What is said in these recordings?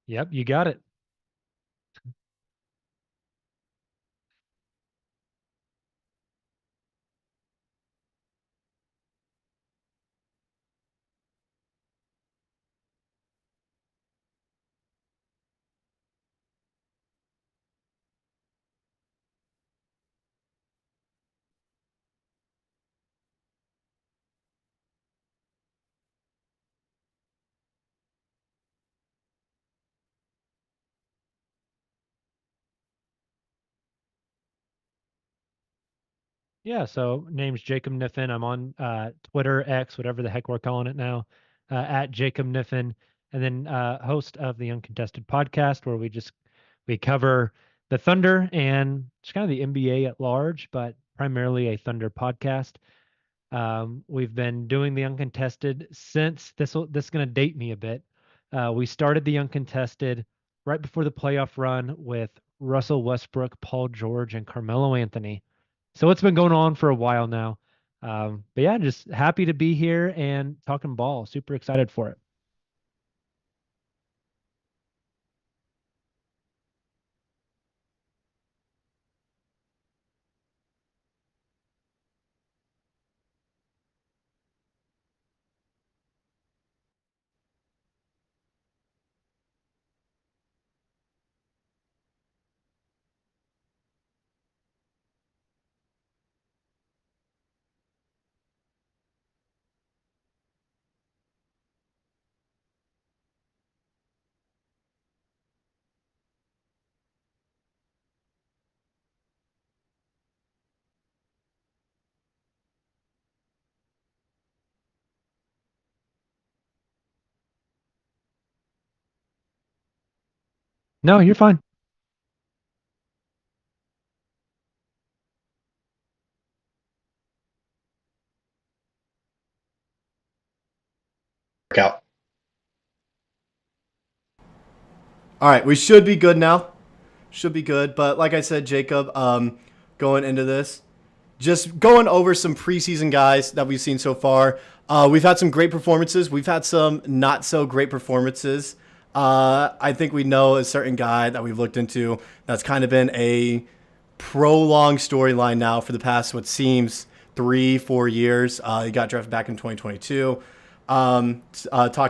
Yep, you got it. Yeah, so name's Jacob Kniffen. I'm on Twitter, X, whatever the heck we're calling it now, at Jacob Kniffen, and then host of the Uncontested podcast, where we cover the Thunder and just kind of the NBA at large, but primarily a Thunder podcast. We've been doing the Uncontested since this is going to date me a bit. We started the Uncontested right before the playoff run with Russell Westbrook, Paul George, and Carmelo Anthony. So it's been going on for a while now. But yeah, just happy to be here and talking ball. Super excited for it. No, you're fine. Workout. All right, we should be good now. Should be good. But like I said, Jacob, going into this, just going over some preseason guys that we've seen so far. We've had some great performances. We've had some not so great performances. I think we know a certain guy that we've looked into that's kind of been a prolonged storyline now for the past what seems 3 4 years. He got drafted back in 2022. Talking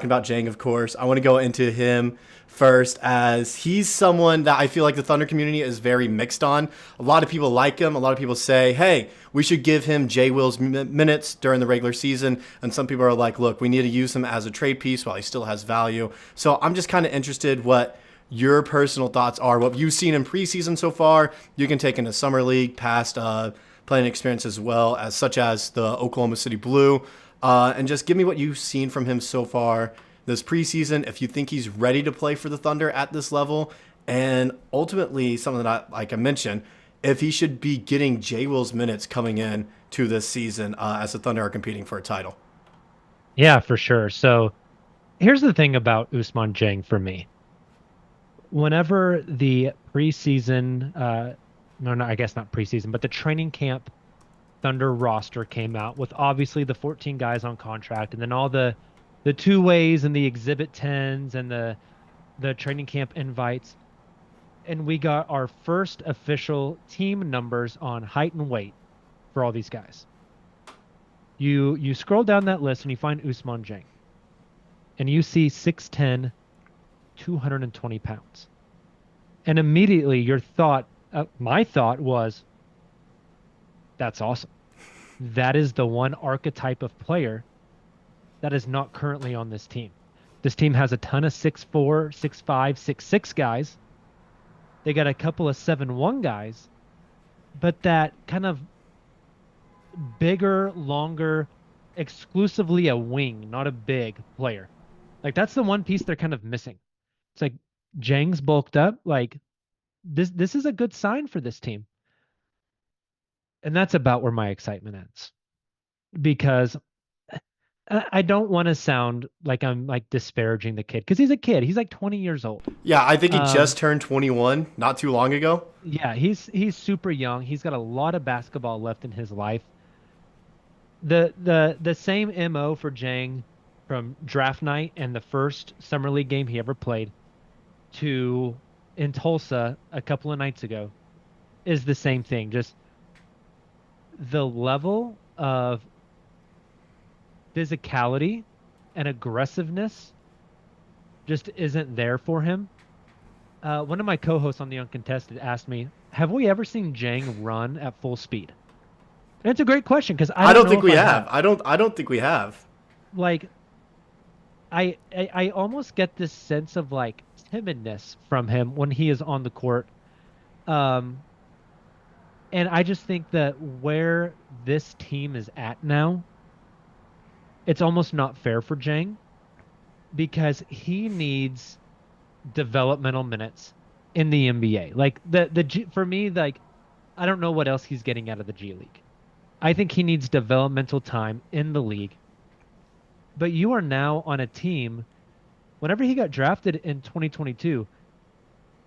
about Jang, of course. I want to go into him first, as he's someone that I feel like the Thunder community is very mixed on. A lot of people like him. A lot of people say, hey, we should give him J Will's minutes during the regular season. And some people are like, look, we need to use him as a trade piece while he still has value. So I'm just kind of interested what your personal thoughts are, what you've seen in preseason so far. You can take into summer league, past playing experience as well, as such as the Oklahoma City Blue, and just give me what you've seen from him so far this preseason. If you think he's ready to play for the Thunder at this level, and ultimately something that like I mentioned, if he should be getting J Will's minutes coming in to this season as the Thunder are competing for a title. Yeah, for sure. So here's the thing about Usman Dieng for me. Whenever the preseason, no, I guess not preseason, but the training camp Thunder roster came out with obviously the 14 guys on contract, and then all the two ways and the exhibit 10s and the training camp invites, and we got our first official team numbers on height and weight for all these guys. You scroll down that list and you find Usman Dieng, and you see 6'10", 220 pounds. And immediately my thought was, that's awesome. That is the one archetype of player that is not currently on this team. This team has a ton of 6'4", 6'5", 6'6" guys. They got a couple of 7'1" guys, but that kind of bigger, longer, exclusively a wing, not a big player. Like that's the one piece they're kind of missing. It's like Jang's bulked up. Like this is a good sign for this team. And that's about where my excitement ends. Because I don't want to sound like I'm like disparaging the kid, because he's a kid. He's like 20 years old. Yeah, I think he Um, just turned 21 not too long ago. yeah, he's super young. He's got a lot of basketball left in his life. The same MO for Jang from draft night and the first summer league game he ever played. to in Tulsa a couple of nights ago is the same thing. Just the level of physicality and aggressiveness just isn't there for him. One of my co-hosts on the Uncontested asked me, "Have we ever seen Dieng run at full speed?" And it's a great question because I don't know think if we I have. I don't think we have. Like, I almost get this sense of like timidness from him when he is on the court. Um, and I just think that where this team is at now, it's almost not fair for Dieng because he needs developmental minutes in the NBA. Like for me, like I don't know what else he's getting out of the G League. I think he needs developmental time in the league. But you are now on a team. Whenever he got drafted in 2022,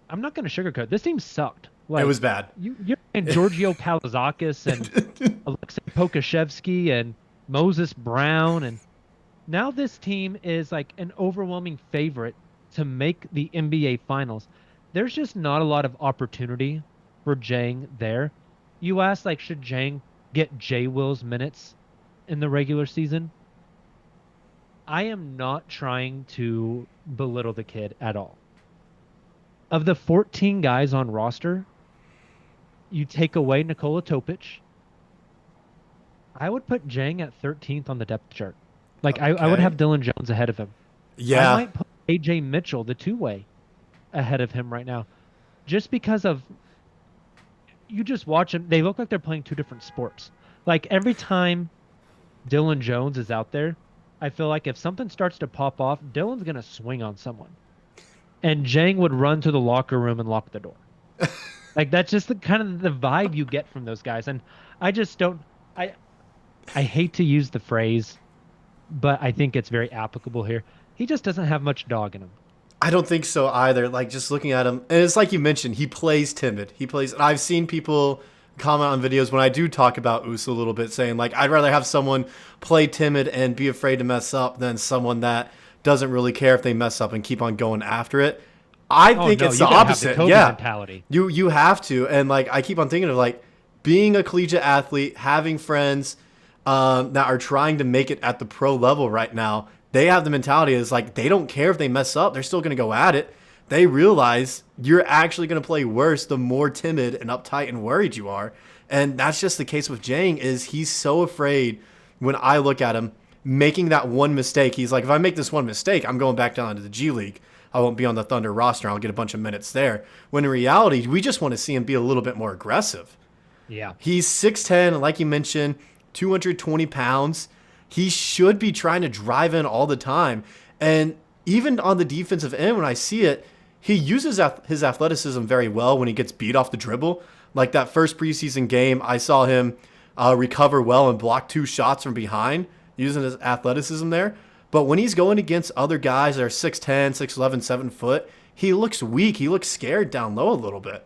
I'm not going to sugarcoat. This team sucked. Like, It was bad. You're in Giorgio Kalazakis and Alexei Pokashevsky and Moses Brown, and now this team is like an overwhelming favorite to make the NBA Finals. There's just not a lot of opportunity for Dieng there. You asked, like, should Dieng get J. Will's minutes in the regular season? I am not trying to belittle the kid at all. Of the 14 guys on roster, you take away Nikola Topic, I would put Dieng at 13th on the depth chart. Like, okay. I would have Dylan Jones ahead of him. Yeah. I might put AJ Mitchell, the two-way, ahead of him right now. Just because of, you just watch them, they look like they're playing two different sports. Like, every time Dylan Jones is out there, I feel like if something starts to pop off, Dylan's going to swing on someone. And Dieng would run to the locker room and lock the door. Like, that's just the kind of the vibe you get from those guys. And I just don't, I hate to use the phrase, but I think it's very applicable here. He just doesn't have much dog in him. I don't think so either. Like, just looking at him, and it's like you mentioned, he plays timid. I've seen people comment on videos when I do talk about Us a little bit, saying, like, I'd rather have someone play timid and be afraid to mess up than someone that doesn't really care if they mess up and keep on going after it. I think it's the opposite. Have the Kobe mentality. You have to. And, like, I keep on thinking of, like, being a collegiate athlete, having friends that are trying to make it at the pro level right now. They have the mentality is like, they don't care if they mess up. They're still going to go at it. They realize you're actually going to play worse the more timid and uptight and worried you are. And that's just the case with Dieng. Is he's so afraid when I look at him making that one mistake. He's like, if I make this one mistake, I'm going back down to the G League. I won't be on the Thunder roster. I'll get a bunch of minutes there. When in reality, we just want to see him be a little bit more aggressive. Yeah. He's 6'10", like you mentioned, 220 pounds. He should be trying to drive in all the time. And even on the defensive end, when I see it, he uses his athleticism very well when he gets beat off the dribble. Like that first preseason game, I saw him recover well and block 2 shots from behind using his athleticism there. But when he's going against other guys that are 6'10", 6'11", 7 foot, he looks weak. He looks scared down low a little bit.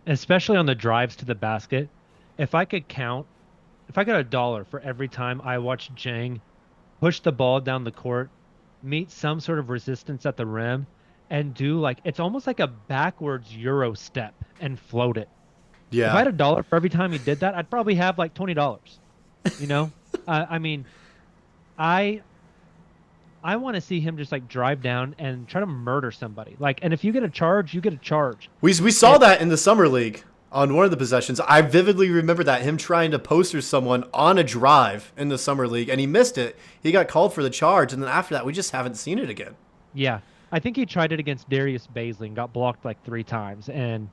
Especially on the drives to the basket. If I got $1 for every time I watch Dieng push the ball down the court, meet some sort of resistance at the rim, and do like, it's almost like a backwards Euro step and float it. Yeah. If I had $1 for every time he did that, I'd probably have like $20. You know, I mean, I want to see him just like drive down and try to murder somebody. Like, and if you get a charge, you get a charge. We saw that in the summer league. On one of the possessions, I vividly remember that, him trying to poster someone on a drive in the summer league, and he missed it. He got called for the charge, and then after that, we just haven't seen it again. Yeah. I think he tried it against Darius Baisley and got blocked like 3 times, and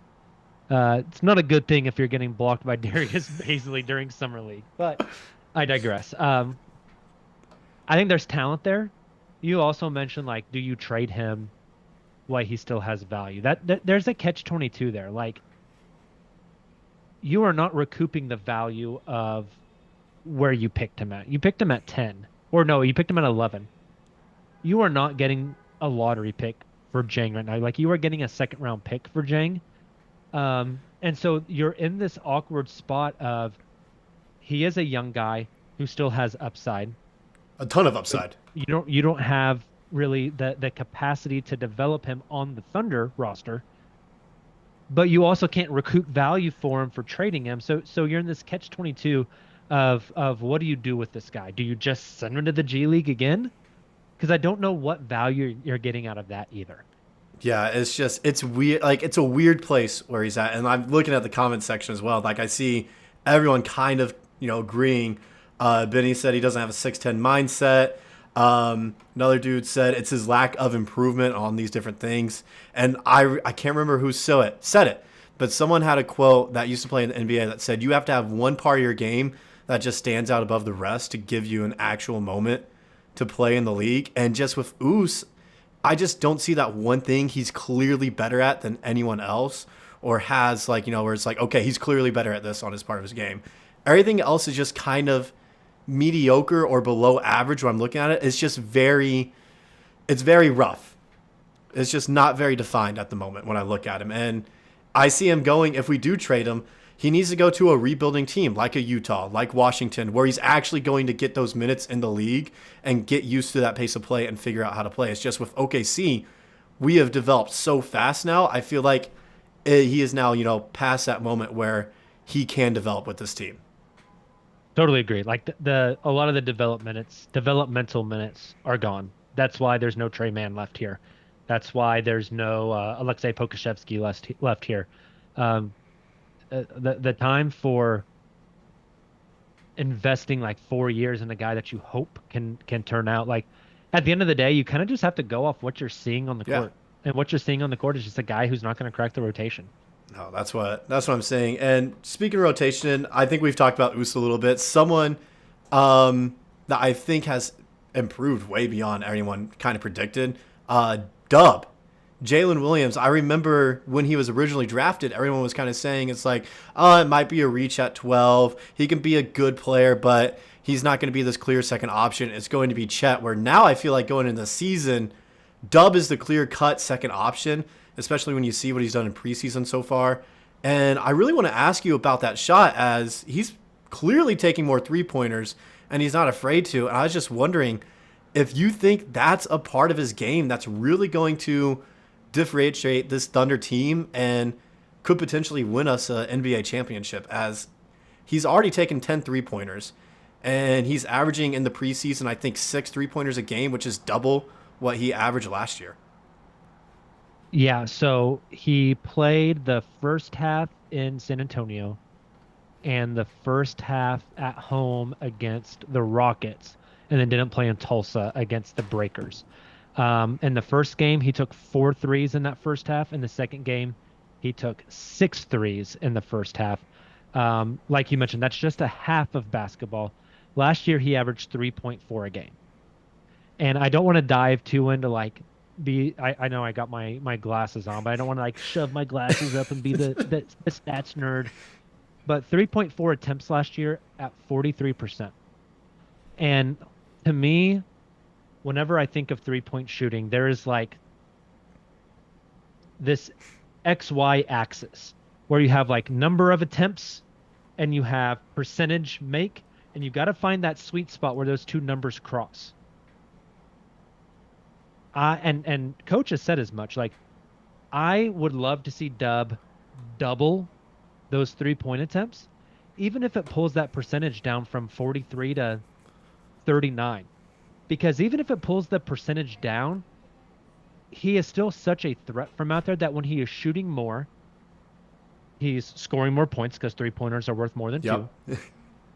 it's not a good thing if you're getting blocked by Darius Baisley during summer league, but I digress. I think there's talent there. You also mentioned, like, do you trade him while he still has value? There's a catch-22 there. Like, you are not recouping the value of where you picked him at. You picked him at 10. Or no, you picked him at 11. You are not getting a lottery pick for Dieng right now. Like, you are getting a second-round pick for Dieng. And so you're in this awkward spot of, he is a young guy who still has upside. A ton of upside. You don't have really the capacity to develop him on the Thunder roster, but you also can't recoup value for him for trading him. So you're in this catch-22 of what do you do with this guy? Do you just send him to the G League again? Because I don't know what value you're getting out of that either. Yeah, it's weird. Like, it's a weird place where he's at, and I'm looking at the comment section as well. Like, I see everyone kind of agreeing. Benny said he doesn't have a 6'10" mindset. Another dude said it's his lack of improvement on these different things, and I can't remember who said it, but someone had a quote that used to play in the NBA that said you have to have one part of your game that just stands out above the rest to give you an actual moment to play in the league. And just with Us, I just don't see that one thing he's clearly better at than anyone else, or has where it's like, okay, he's clearly better at this on his part of his game. Everything else is just kind of mediocre or below average when I'm looking at it. It's very rough. It's just not very defined at the moment when I look at him. And I see him going, if we do trade him, he needs to go to a rebuilding team like a Utah, like Washington, where he's actually going to get those minutes in the league and get used to that pace of play and figure out how to play. It's just with OKC, we have developed so fast now. I feel like he is now, past that moment where he can develop with this team. Totally agree. Like a lot of the developmental minutes are gone. That's why there's no Trey Mann left here. That's why there's no Alexei Pokusevsky left here. The time for investing like 4 years in a guy that you hope can turn out, like, at the end of the day, you kind of just have to go off what you're seeing on the court. And what you're seeing on the court is just a guy who's not going to crack the rotation. No, that's what I'm saying. And speaking of rotation, I think we've talked about Us a little bit. Someone that I think has improved way beyond anyone kind of predicted. Dub. Jalen Williams. I remember when he was originally drafted, everyone was kind of saying it's like, oh, it might be a reach at 12. He can be a good player, but he's not going to be this clear second option. It's going to be Chet, where now I feel like going into the season, Dub is the clear-cut second option, especially when you see what he's done in preseason so far. And I really want to ask you about that shot, as he's clearly taking more three-pointers, and he's not afraid to. And I was just wondering if you think that's a part of his game that's really going to differentiate this Thunder team and could potentially win us an NBA championship, as he's already taken 10 three-pointers, and he's averaging in the preseason, I think, 6 three-pointers a game, which is double what he averaged last year. Yeah, so he played the first half in San Antonio and the first half at home against the Rockets, and then didn't play in Tulsa against the Breakers. In the first game, he took 4 threes in that first half. In the second game, he took 6 threes in the first half. Like you mentioned, that's just a half of basketball. Last year, he averaged 3.4 a game. And I don't want to dive too into I know I got my glasses on, but I don't want to shove my glasses up and be the stats nerd. But 3.4 attempts last year at 43%. And to me, whenever I think of three-point shooting, there is this XY axis where you have number of attempts and you have percentage make, and you got to find that sweet spot where those two numbers cross. And coach has said as much. I would love to see Dub double those three-point attempts, even if it pulls that percentage down from 43 to 39. Because even if it pulls the percentage down, he is still such a threat from out there that when he is shooting more, he's scoring more points because three-pointers are worth more than 2.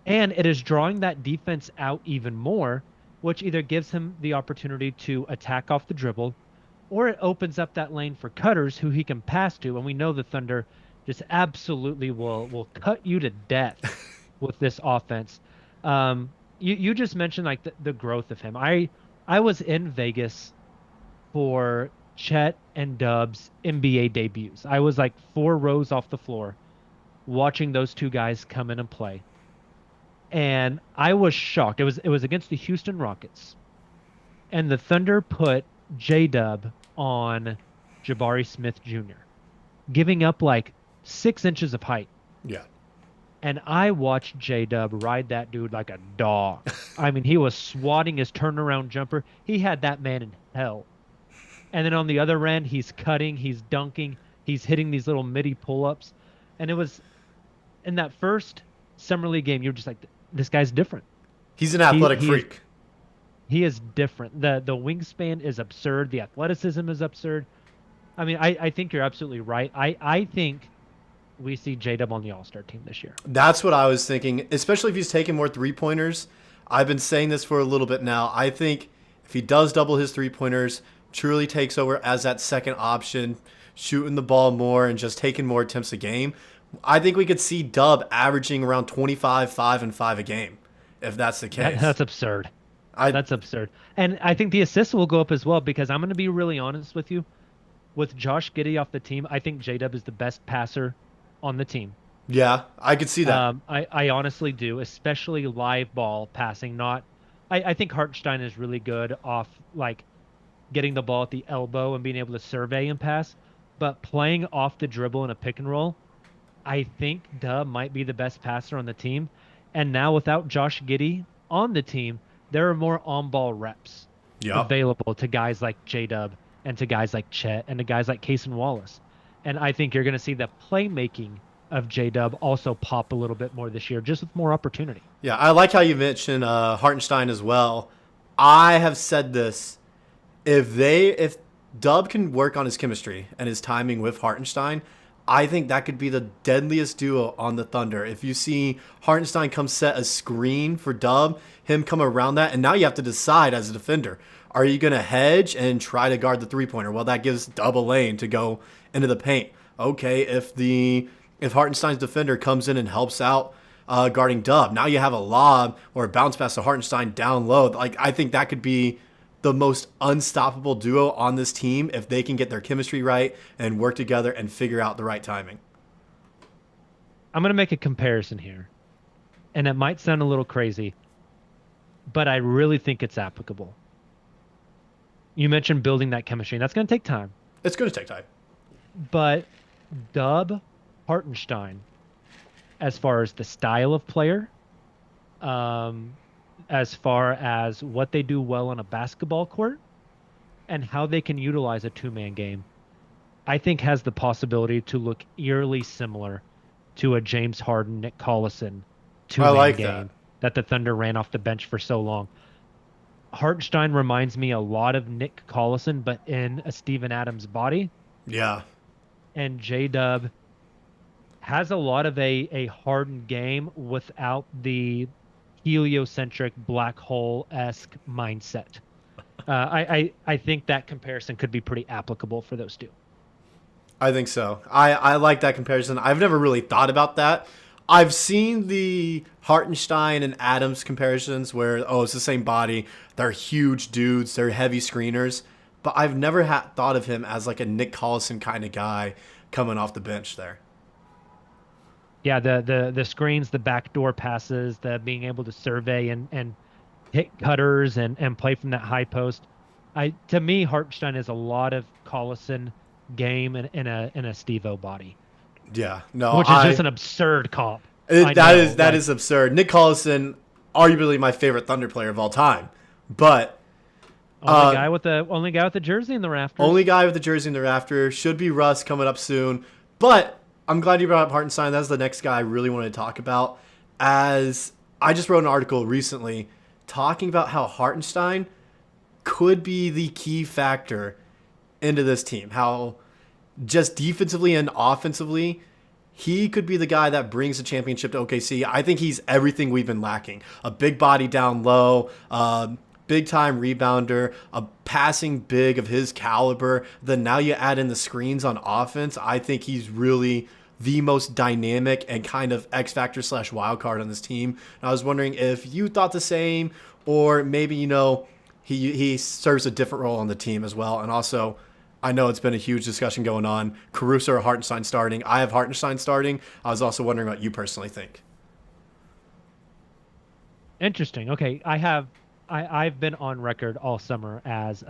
And it is drawing that defense out even more, which either gives him the opportunity to attack off the dribble, or it opens up that lane for cutters who he can pass to. And we know the Thunder just absolutely will cut you to death with this offense. You just mentioned the growth of him. I was in Vegas for Chet and Dub's NBA debuts. I was 4 rows off the floor watching those two guys come in and play. And I was shocked. It was against the Houston Rockets. And the Thunder put J-Dub on Jabari Smith Jr., giving up 6 inches of height. Yeah. And I watched J-Dub ride that dude like a dog. I mean, he was swatting his turnaround jumper. He had that man in hell. And then on the other end, he's cutting, he's dunking, he's hitting these little midi pull-ups. And it was in that first summer league game, you're just like, this guy's different. He's an athletic freak. He is different. The wingspan is absurd. The athleticism is absurd. I mean, I think you're absolutely right. I think we see J-Dub on the All-Star team this year. That's what I was thinking, especially if he's taking more three-pointers. I've been saying this for a little bit now. I think if he does double his three-pointers, truly takes over as that second option, shooting the ball more and just taking more attempts a game, I think we could see Dub averaging around 25, 5, and 5 a game, if that's the case. That's absurd. That's absurd. And I think the assists will go up as well, because I'm going to be really honest with you. With Josh Giddey off the team, I think J-Dub is the best passer on the team. Yeah, I could see that. I honestly do, especially live ball passing. Not, I think Hartenstein is really good off like getting the ball at the elbow and being able to survey and pass, but playing off the dribble in a pick and roll, I think Dub might be the best passer on the team. And now without Josh Giddey on the team, there are more on-ball reps available to guys like J-Dub and to guys like Chet and to guys like Cason Wallace. And I think you're going to see the playmaking of J-Dub also pop a little bit more this year, just with more opportunity. Yeah, I like how you mentioned Hartenstein as well. I have said this. If Dub can work on his chemistry and his timing with Hartenstein, I think that could be the deadliest duo on the Thunder. If you see Hartenstein come set a screen for Dub, him come around that, and now you have to decide as a defender, are you going to hedge and try to guard the three-pointer? Well, that gives Dub a lane to go into the paint. Okay, if Hartenstein's defender comes in and helps out guarding Dub, now you have a lob or a bounce pass to Hartenstein down low. Like, I think that could be the most unstoppable duo on this team if they can get their chemistry right and work together and figure out the right timing. I'm going to make a comparison here, and it might sound a little crazy, but I really think it's applicable. You mentioned building that chemistry, and that's going to take time. It's going to take time. But Dub, Hartenstein, as far as the style of player, as far as what they do well on a basketball court, and how they can utilize a two-man game, I think has the possibility to look eerily similar to a James Harden, Nick Collison two-man game that the Thunder ran off the bench for so long. Hartenstein reminds me a lot of Nick Collison, but in a Steven Adams body. Yeah. And J-Dub has a lot of a Harden game without the heliocentric black hole-esque mindset. I think that comparison could be pretty applicable for those two. I think so. I like that comparison. I've never really thought about that. I've seen the Hartenstein and Adams comparisons where, it's the same body. They're huge dudes. They're heavy screeners. But I've never thought of him as like a Nick Collison kind of guy coming off the bench there. Yeah, the screens, the backdoor passes, the being able to survey and hit cutters and play from that high post. To me, Hartenstein is a lot of Collison game in a Steve-O body. Yeah, no, which is just an absurd comp. That is absurd. Nick Collison, arguably my favorite Thunder player of all time, but only guy with the jersey in the rafters. Only guy with the jersey in the rafters. Should be Russ coming up soon, but I'm glad you brought up Hartenstein. That's the next guy I really wanted to talk about. As I just wrote an article recently talking about how Hartenstein could be the key factor into this team. How just defensively and offensively, he could be the guy that brings the championship to OKC. I think he's everything we've been lacking. A big body down low, big-time rebounder, a passing big of his caliber. Then now you add in the screens on offense. I think he's really the most dynamic and kind of X-factor / wild card on this team. And I was wondering if you thought the same, or maybe, he serves a different role on the team as well. And also, I know it's been a huge discussion going on. Caruso or Hartenstein starting. I have Hartenstein starting. I was also wondering what you personally think. Interesting. Okay, I've been on record all summer as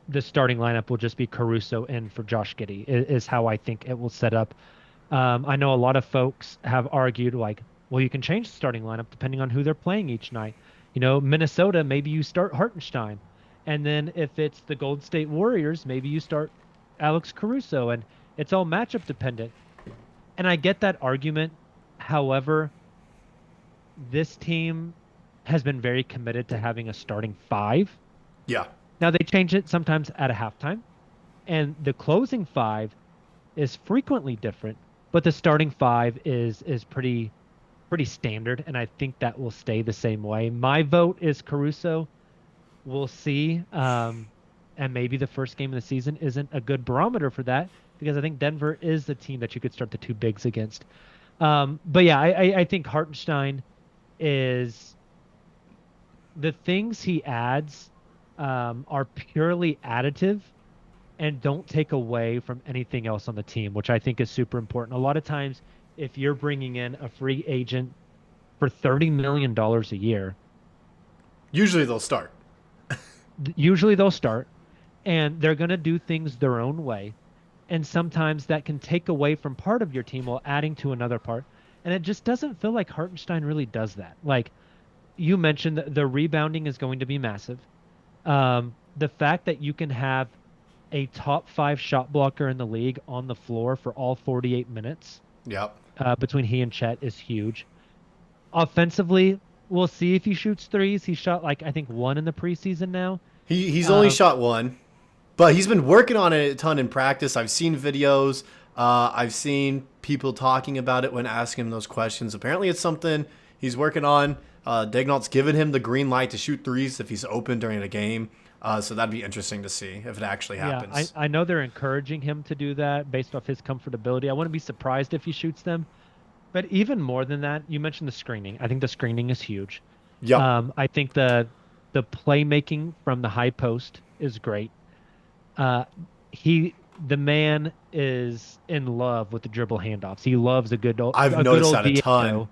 the starting lineup will just be Caruso in for Josh Giddey is how I think it will set up. I know a lot of folks have argued like, well, you can change the starting lineup depending on who they're playing each night. Minnesota, maybe you start Hartenstein. And then if it's the Gold State Warriors, maybe you start Alex Caruso, and it's all matchup dependent. And I get that argument. However, this team has been very committed to having a starting five. Yeah. Now they change it sometimes at a halftime, and the closing five is frequently different, but the starting five is pretty standard, and I think that will stay the same way. My vote is Caruso. We'll see. And maybe the first game of the season isn't a good barometer for that because I think Denver is the team that you could start the two bigs against. But yeah, I think Hartenstein is the things he adds are purely additive and don't take away from anything else on the team, which I think is super important. A lot of times, if you're bringing in a free agent for $30 million a year, Usually they'll start. usually they'll start and they're going to do things their own way. And sometimes that can take away from part of your team while adding to another part. And it just doesn't feel like Hartenstein really does that. Like you mentioned, the rebounding is going to be massive. The fact that you can have a top 5 shot blocker in the league on the floor for all 48 minutes Yep. between he and Chet is huge. Offensively, we'll see if he shoots threes. He shot like I think one in the preseason now. He's only shot one, but he's been working on it a ton in practice. I've seen videos. I've seen people talking about it when asking him those questions. Apparently, it's something he's working on. Daigneault's given him the green light to shoot threes if he's open during a game. So that'd be interesting to see if it actually happens. Yeah, I know they're encouraging him to do that based off his comfortability. I wouldn't be surprised if he shoots them. But even more than that, you mentioned the screening. I think the screening is huge. Yep. I think the playmaking from the high post is great. The man is in love with the dribble handoffs. He loves I've noticed that a ton.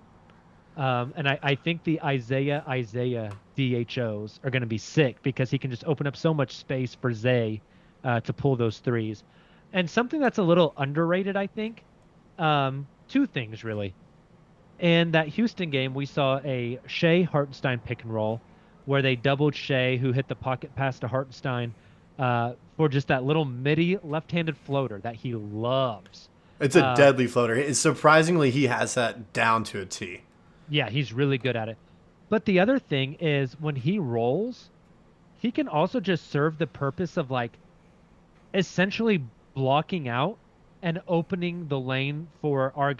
And I think the Isaiah DHOs are going to be sick because he can just open up so much space for Zay to pull those threes. And something that's a little underrated, I think, two things really. In that Houston game, we saw a Shai Hartenstein pick and roll where they doubled Shai, who hit the pocket pass to Hartenstein for just that little midi left-handed floater that he loves. It's a deadly floater. Surprisingly, he has that down to a T. Yeah, he's really good at it. But the other thing is when he rolls, he can also just serve the purpose of like essentially blocking out and opening the lane for our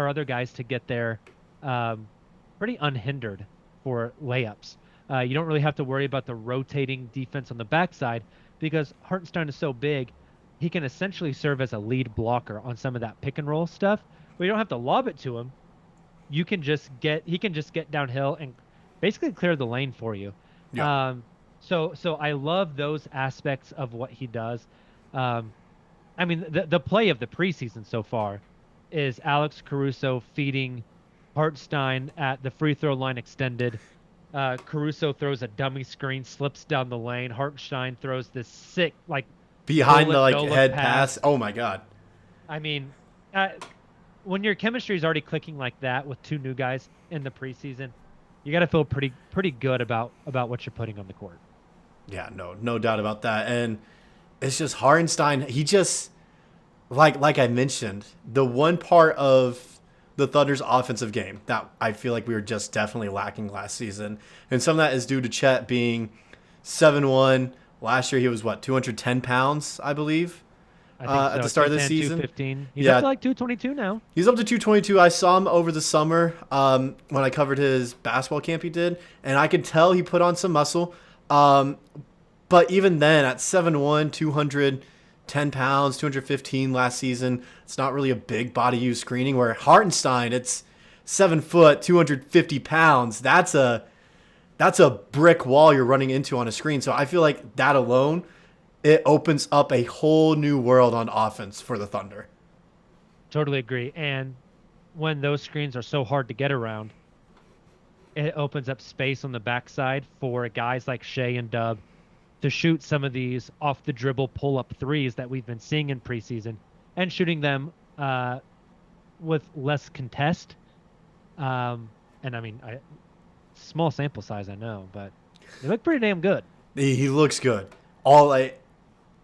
other guys to get there pretty unhindered for layups. You don't really have to worry about the rotating defense on the backside because Hartenstein is so big, he can essentially serve as a lead blocker on some of that pick and roll stuff. But you don't have to lob it to him. He can just get downhill and basically clear the lane for you. Yeah. So I love those aspects of what he does. I mean, the play of the preseason so far is Alex Caruso feeding Hartenstein at the free throw line extended. Caruso throws a dummy screen, slips down the lane. Hartenstein throws this sick like behind the no head pass. Oh my God. I mean, when your chemistry is already clicking like that with two new guys in the preseason, you got to feel pretty good about what you're putting on the court. Yeah, no doubt about that. And it's just Hartenstein. He just like I mentioned, the one part of the Thunder's offensive game that I feel like we were just definitely lacking last season, and some of that is due to Chet being 7'1". Last year he was 210 pounds, I believe. I think so. At the start of the season. 215. He's up to like 222 now. He's up to 222. I saw him over the summer when I covered his basketball camp he did, and I could tell he put on some muscle. But even then, at 7'1", 210 pounds, 215 last season, it's not really a big body use screening. Where Hartenstein, it's 7 foot, 250 pounds. That's a brick wall you're running into on a screen. So I feel like that alone, it opens up a whole new world on offense for the Thunder. Totally agree. And when those screens are so hard to get around, it opens up space on the backside for guys like Shai and Dub to shoot some of these off the dribble pull up threes that we've been seeing in preseason and shooting them with less contest. And I mean, small sample size, I know, but they look pretty damn good. He looks good.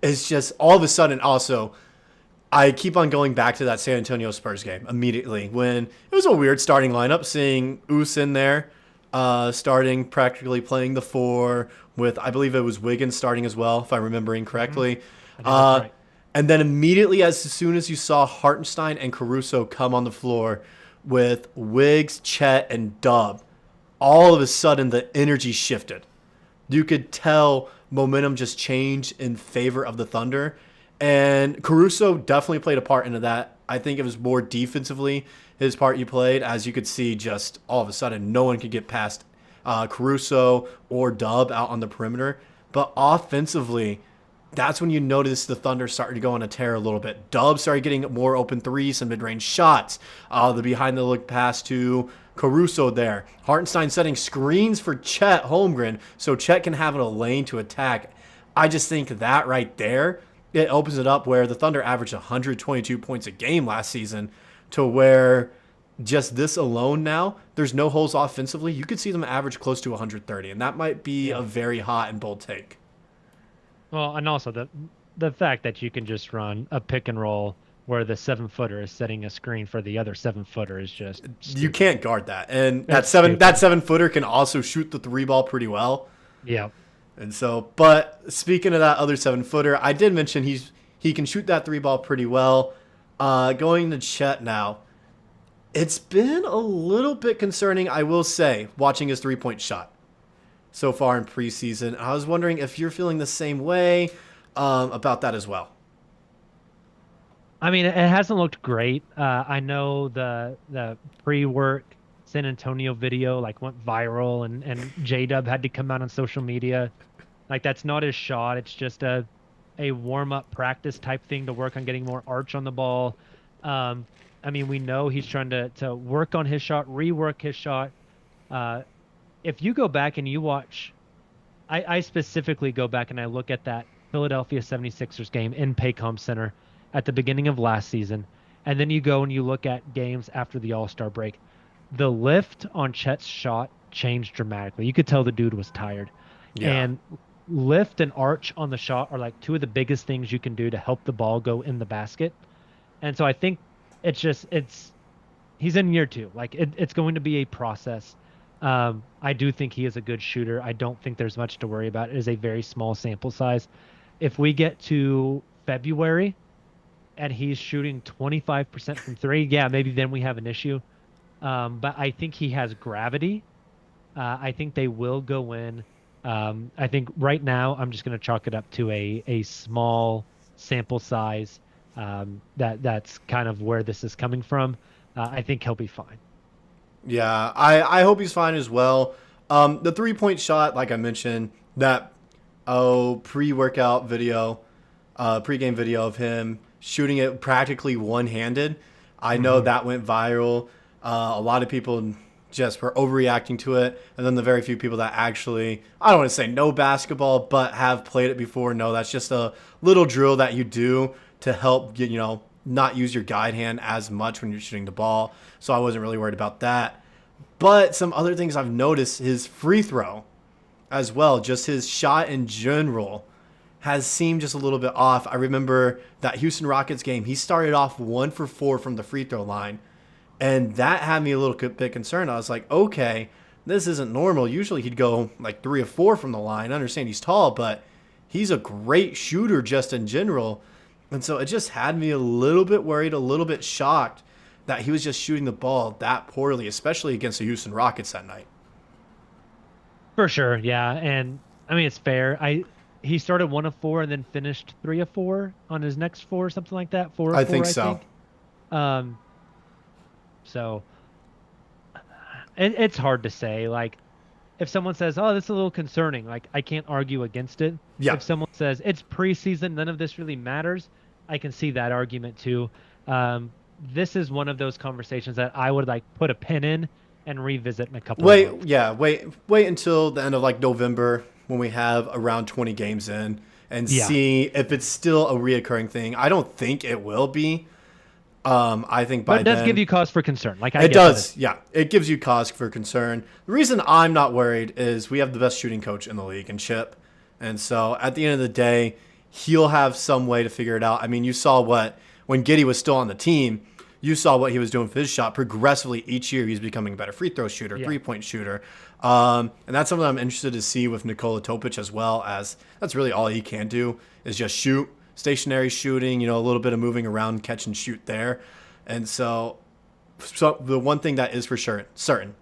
It's just all of a sudden also I keep on going back to that San Antonio Spurs game immediately when it was a weird starting lineup, seeing Us in there, starting practically playing the 4 with, I believe it was Wiggins starting as well, if I'm remembering correctly. I think that's right. And then immediately, as soon as you saw Hartenstein and Caruso come on the floor with Wiggs, Chet, and Dub, all of a sudden the energy shifted. You could tell momentum just changed in favor of the Thunder. And Caruso definitely played a part into that. I think it was more defensively his part he played. As you could see, just all of a sudden, no one could get past Caruso or Dub out on the perimeter. But offensively, that's when you notice the Thunder started to go on a tear a little bit. Dub started getting more open threes, some mid-range shots. The behind-the-look pass to Caruso there. Hartenstein setting screens for Chet Holmgren so Chet can have a lane to attack. I just think that right there, it opens it up where the Thunder averaged 122 points a game last season to where just this alone now, there's no holes offensively. You could see them average close to 130, and that might be a very hot and bold take. Well, and also the fact that you can just run a pick and roll where the 7-footer is setting a screen for the other 7-footer is just stupid. You can't guard that. And that 7-footer can also shoot the 3 ball pretty well. Yeah. And so, but speaking of that other 7-footer, I did mention he can shoot that 3 ball pretty well. Going to Chet now. It's been a little bit concerning, I will say, watching his 3-point shot so far in preseason. I was wondering if you're feeling the same way about that as well. I mean, it hasn't looked great. I know the pre-work San Antonio video like went viral, and J-Dub had to come out on social media. Like, that's not his shot. It's just a warm-up practice type thing to work on getting more arch on the ball. I mean, we know he's trying to work on his shot, rework his shot. If you go back and you watch, I specifically go back and I look at that Philadelphia 76ers game in Paycom Center at the beginning of last season, and then you go and you look at games after the All-Star break. The lift on Chet's shot changed dramatically. You could tell the dude was tired. Yeah. And lift and arch on the shot are like two of the biggest things you can do to help the ball go in the basket. And so I think he's in year 2. Like, it's going to be a process. I do think he is a good shooter. I don't think there's much to worry about. It is a very small sample size. If we get to February and he's shooting 25% from 3, yeah, maybe then we have an issue. But I think he has gravity. I think they will go in. I think right now I'm just going to chalk it up to a small sample size. That's kind of where this is coming from. I think he'll be fine. Yeah, I hope he's fine as well. The 3-point shot, like I mentioned, that pre-workout video, pre-game video of him shooting it practically one-handed. I know that went viral. A lot of people just were overreacting to it. And then the very few people that actually, I don't want to say know basketball, but have played it before, know that's just a little drill that you do to help get, not use your guide hand as much when you're shooting the ball. So I wasn't really worried about that. But some other things I've noticed, his free throw as well, just his shot in general has seemed just a little bit off. I remember that Houston Rockets game, he started off 1 for 4 from the free throw line. And that had me a little bit concerned. I was like, okay, this isn't normal. Usually he'd go like 3 or 4 from the line. I understand he's tall, but he's a great shooter just in general. And so it just had me a little bit worried, a little bit shocked that he was just shooting the ball that poorly, especially against the Houston Rockets that night. For sure, yeah. And, I mean, it's fair. He started 1 of 4 and then finished 3 of 4 on his next 4 or something like that. 4 of 4, I think so. So it's hard to say. Like, if someone says, oh, this is a little concerning, like, I can't argue against it. Yeah. If someone says it's preseason, none of this really matters, I can see that argument too. This is one of those conversations that I would like put a pin in and revisit in a couple of months. Yeah, wait until the end of like November when we have around 20 games in and see if it's still a reoccurring thing. I don't think it will be. I think But by it does then, give you cause for concern. Like I it get does. that. Yeah, it gives you cause for concern. The reason I'm not worried is we have the best shooting coach in the league in Chip. And so at the end of the day, he'll have some way to figure it out. I mean, you saw when Giddey was still on the team, you saw what he was doing for his shot progressively each year. He's becoming a better free throw shooter, 3-point shooter. And that's something I'm interested to see with Nikola Topic as well, as that's really all he can do is just shoot, stationary shooting, a little bit of moving around, catch and shoot there. And so the one thing that is for sure certain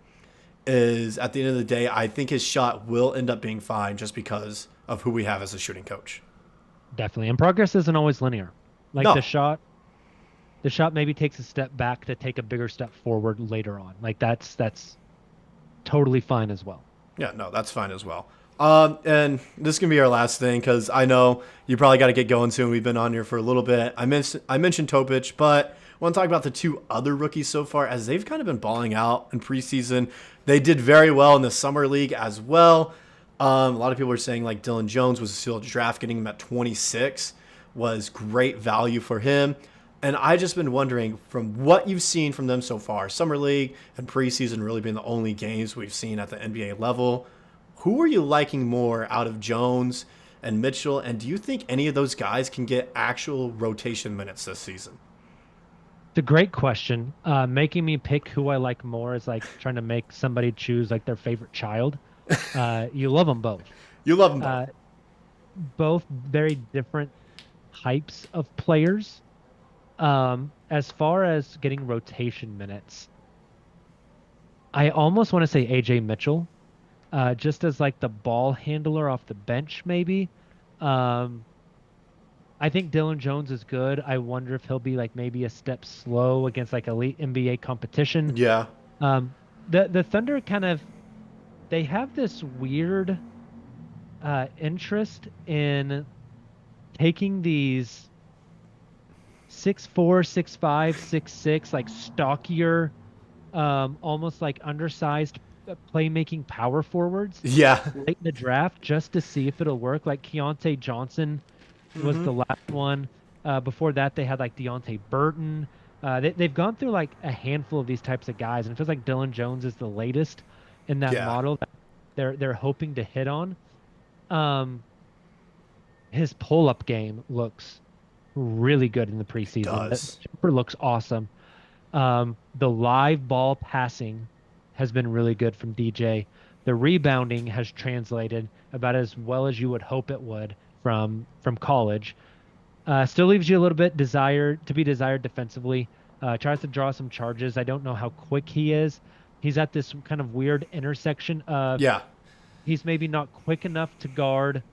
is at the end of the day, I think his shot will end up being fine just because of who we have as a shooting coach. Definitely. And progress isn't always linear. Like No. the shot maybe takes a step back to take a bigger step forward later on. Like that's totally fine as well. Yeah, no, that's fine as well. And this can be our last thing because I know you probably got to get going soon. We've been on here for a little bit. I mentioned Topic, but I want to talk about the two other rookies so far as they've kind of been balling out in preseason. They did very well in the summer league as well. A lot of people are saying like Dylan Jones was still draft, getting him at 26 was great value for him. And I just been wondering, from what you've seen from them so far, summer league and preseason really being the only games we've seen at the NBA level, who are you liking more out of Jones and Mitchell? And do you think any of those guys can get actual rotation minutes this season? It's a great question. Making me pick who I like more is like trying to make somebody choose like their favorite child. You love them both. You love them both. Both very different types of players. As far as getting rotation minutes, I almost want to say AJ Mitchell, just as like the ball handler off the bench, maybe. I think Dylan Jones is good. I wonder if he'll be like maybe a step slow against like elite NBA competition. Yeah. The Thunder they have this weird interest in taking these 6'4", 6'5", 6'6", like stockier, almost like undersized playmaking power forwards. Yeah. Late in the draft just to see if it'll work. Like Keontae Johnson was the last one. Before that, they had like Deontay Burton. They've gone through like a handful of these types of guys, and it feels like Dylan Jones is the latest in that model that they're hoping to hit on. His pull-up game looks really good in the preseason. The jumper looks awesome. The live ball passing has been really good from DJ. The rebounding has translated about as well as you would hope it would from college. Still leaves you a little bit desired defensively. Tries to draw some charges. I don't know how quick he is. He's at this kind of weird intersection of he's maybe not quick enough to guard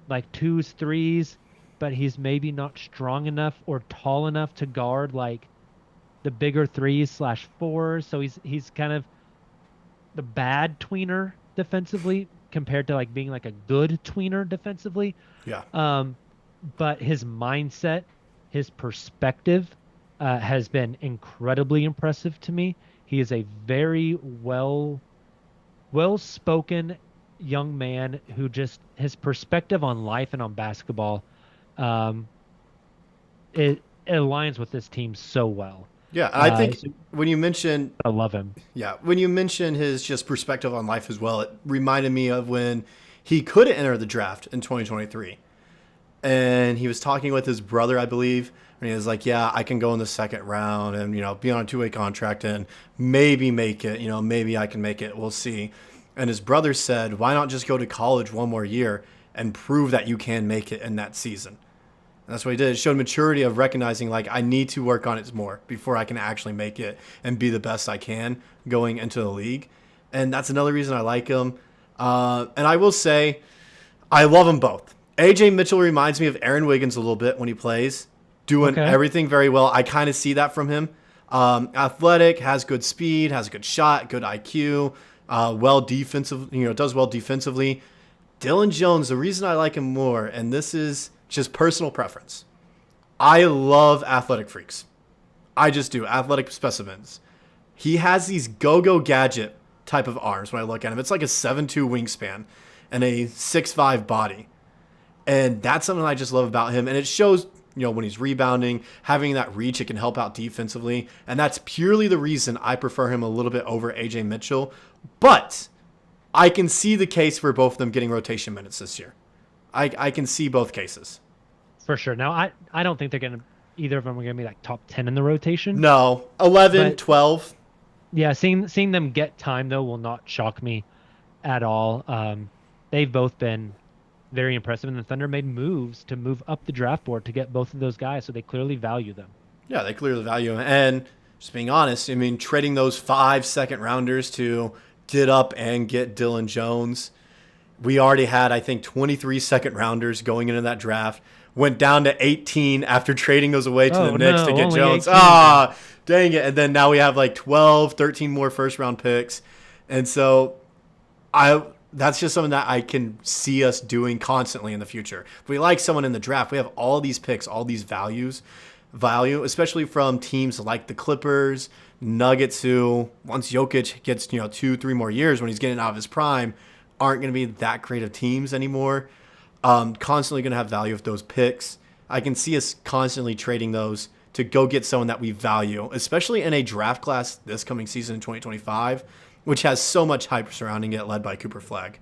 like 2s, 3s, but he's maybe not strong enough or tall enough to guard like the bigger 3s/4s. So he's kind of the bad tweener defensively compared to like being like a good tweener defensively. Yeah. But his mindset, his perspective has been incredibly impressive to me. He is a very well-spoken young man who just his perspective on life and on basketball, it aligns with this team so well. Yeah, I think when you mention... I love him. Yeah, when you mention his just perspective on life as well, it reminded me of when he could enter the draft in 2023. And he was talking with his brother, I believe, and he was like, yeah, I can go in the second round and, be on a 2-way contract and maybe make it, maybe I can make it. We'll see. And his brother said, why not just go to college one more year and prove that you can make it in that season? And that's what he did. It showed maturity of recognizing, like, I need to work on it more before I can actually make it and be the best I can going into the league. And that's another reason I like him. And I will say, I love them both. AJ Mitchell reminds me of Aaron Wiggins a little bit when he plays, doing everything very well. I kind of see that from him. Athletic, has good speed, has a good shot, good IQ, does well defensively. Dylan Jones, the reason I like him more, and this is just personal preference, I love athletic freaks. I just do. Athletic specimens. He has these go-go gadget type of arms when I look at him. It's like a 7'2" wingspan and a 6'5" body. And that's something I just love about him. And it shows when he's rebounding, having that reach, it can help out defensively. And that's purely the reason I prefer him a little bit over AJ Mitchell. But I can see the case for both of them getting rotation minutes this year. I can see both cases. For sure. Now, I don't think they're going to, either of them are going to be like top 10 in the rotation. No, 11, but, 12. Yeah, seeing them get time, though, will not shock me at all. They've both been very impressive, and the Thunder made moves to move up the draft board to get both of those guys, so they clearly value them. Yeah, they clearly value them. And just being honest, I mean, trading those 5 second-rounders to get up and get Dylan Jones, we already had, I think, 23 second-rounders going into that draft. Went down to 18 after trading those away to the Knicks to get Jones. 18. Dang it. And then now we have like 12, 13 more first-round picks. And so that's just something that I can see us doing constantly in the future. If we like someone in the draft, we have all these picks, all these value, especially from teams like the Clippers, Nuggets, who once Jokic gets 2-3 more years when he's getting out of his prime, aren't going to be that great of teams anymore. Constantly going to have value with those picks. I can see us constantly trading those to go get someone that we value, especially in a draft class this coming season in 2025, which has so much hype surrounding it, led by Cooper Flagg.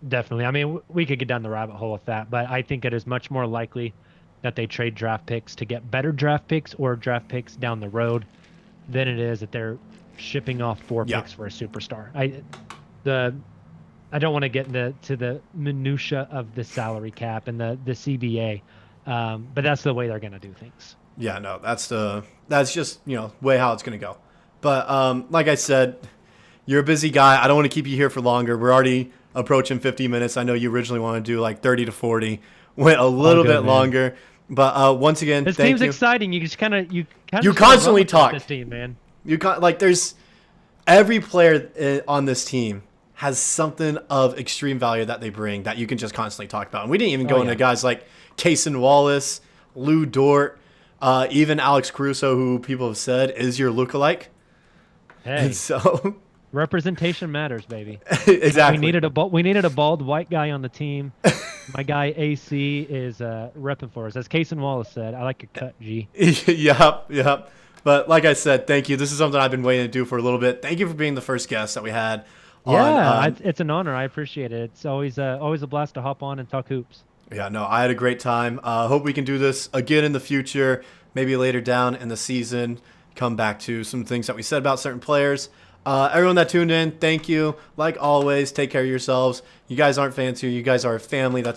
Definitely. I mean, we could get down the rabbit hole with that, but I think it is much more likely that they trade draft picks to get better draft picks or draft picks down the road than it is that they're shipping off 4 picks for a superstar. I don't want to get into the minutia of the salary cap and the CBA, but that's the way they're going to do things. Yeah, no, that's just way how it's going to go. But like I said, you're a busy guy. I don't want to keep you here for longer. We're already approaching 50 minutes. I know you originally wanted to do like 30 to 40. Went a little bit longer. But once again, this thank team's you. Exciting. You Constantly talk. This team, man. There's every player on this team has something of extreme value that they bring that you can just constantly talk about. And we didn't even go into guys like Cason Wallace, Lou Dort, even Alex Caruso, who people have said is your lookalike. Hey, and so representation matters, baby. Exactly. We needed a bald white guy on the team. My guy AC is repping for us. As Cason Wallace said, I like your cut, G. Yep. But like I said, thank you. This is something I've been waiting to do for a little bit. Thank you for being the first guest that we had. It's an honor. I appreciate it. It's always a blast to hop on and talk hoops. Yeah, no, I had a great time. Hope we can do this again in the future, maybe later down in the season. Come back to some things that we said about certain players. Everyone that tuned in, thank you. Like always, take care of yourselves. You guys aren't fans here. You guys are a family that's